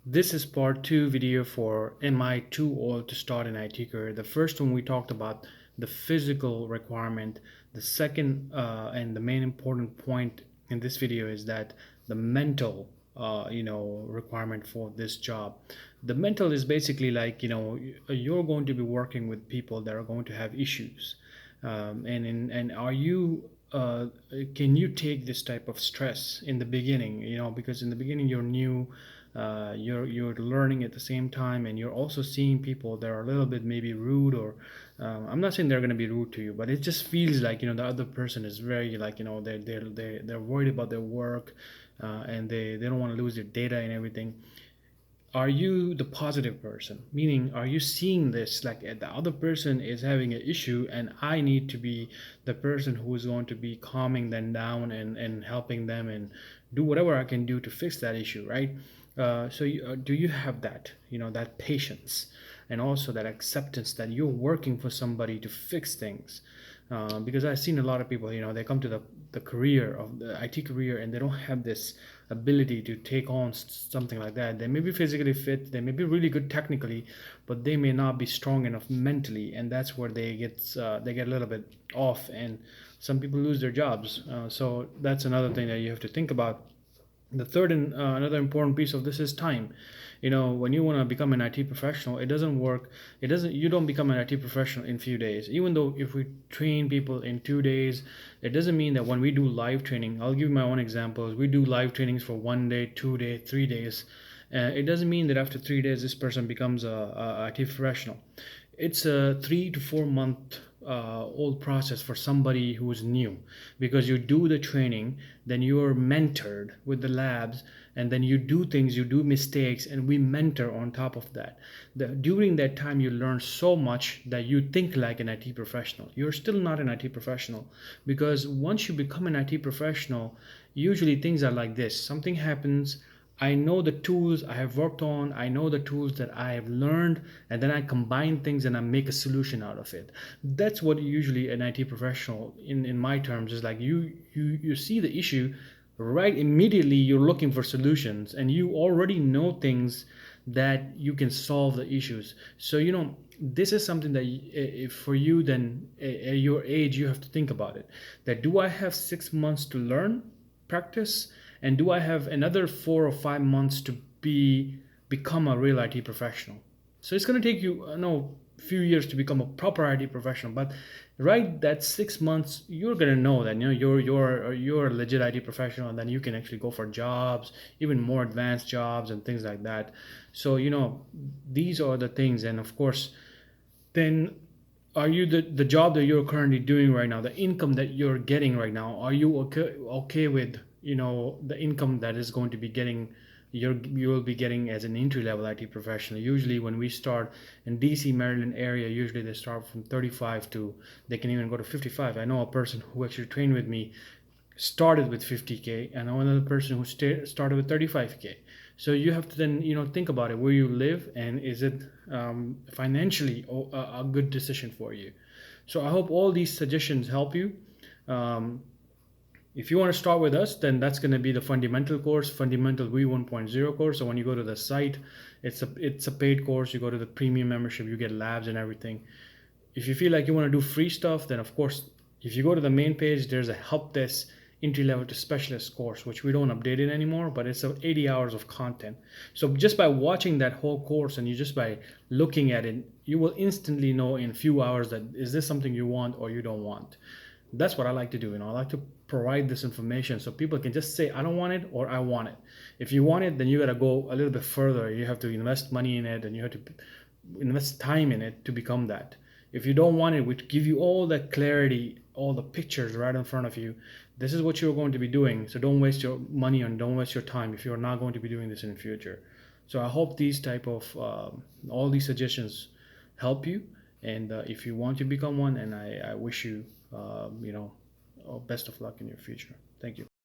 This is part two video for Am I Too Old to Start an IT Career? The first one we talked about the physical requirement. The second and the main important point in this video is that the mental requirement for this job. The mental is basically like you're going to be working with people that are going to have issues, and are you can you take this type of stress in the beginning, because in the beginning you're new, you're learning at the same time, and you're also seeing people that are a little bit maybe rude, or I'm not saying they're going to be rude to you, but it just feels like the other person is very like they're worried about their work, and they don't want to lose their data and everything. Are you the positive person, meaning are you seeing this like the other person is having an issue and I need to be the person who is going to be calming them down and helping them and do whatever I can do to fix that issue, right? Do you have that, that patience and also that acceptance that you're working for somebody to fix things? Because I've seen a lot of people, they come to the career of the IT career and they don't have this ability to take on something like that. They may be physically fit, they may be really good technically, but they may not be strong enough mentally, and that's where they get a little bit off, and some people lose their jobs. So that's another thing that you have to think about. The third and another important piece of this is time. When you want to become an IT professional, it doesn't work. It doesn't. You don't become an IT professional in few days. Even though if we train people in 2 days, it doesn't mean that when we do live training. I'll give you my own examples. We do live trainings for 1 day, 2 day, 3 days. It doesn't mean that after 3 days this person becomes a IT professional. It's a 3 to 4 month old process for somebody who is new, because you do the training, then you are mentored with the labs, and then you do things, you do mistakes, and we mentor on top of that. During that time you learn so much that you think like an IT professional. You're still not an IT professional, because once you become an IT professional, usually things are like this: something happens, I know the tools I have worked on, I know the tools that I have learned, and then I combine things and I make a solution out of it. That's what usually an IT professional, in my terms, is like. You see the issue, right? Immediately you're looking for solutions, and you already know things that you can solve the issues. So this is something that if for you, then at your age you have to think about it, that do I have 6 months to learn, practice, and do I have another 4 or 5 months to become a real IT professional? So it's going to take you, no, few years to become a proper IT professional, but right, that 6 months you're going to know that you're a legit IT professional, and then you can actually go for jobs, even more advanced jobs and things like that. So these are the things. And of course, then, are you the job that you're currently doing right now, the income that you're getting right now, are you okay with the income that is going to be getting, you will be getting as an entry level IT professional? Usually when we start in DC, Maryland area, usually they start from 35 to, they can even go to 55. I know a person who actually trained with me started with 50K, and another person who started with 35K. So you have to then think about it, where you live, and is it financially a good decision for you. So I hope all these suggestions help you. um, if you want to start with us, then that's going to be the fundamental course, fundamental V1.0 course. So when you go to the site, it's a paid course. You go to the premium membership, you get labs and everything. If you feel like you want to do free stuff, then of course, if you go to the main page, there's a help desk entry level to specialist course, which we don't update it anymore, but it's 80 hours of content. So just by watching that whole course, and you just by looking at it, you will instantly know in a few hours that is this something you want or you don't want. That's what I like to do. I like to provide this information so people can just say I don't want it or I want it. If you want it, then you got to go a little bit further. You have to invest money in it, and you have to invest time in it to become that. If you don't want it, we give you all the clarity, all the pictures right in front of you. This is what you're going to be doing. So don't waste your money and don't waste your time if you're not going to be doing this in the future. So I hope these type of all these suggestions help you. And if you want to become one, and I wish you best of luck in your future. Thank you.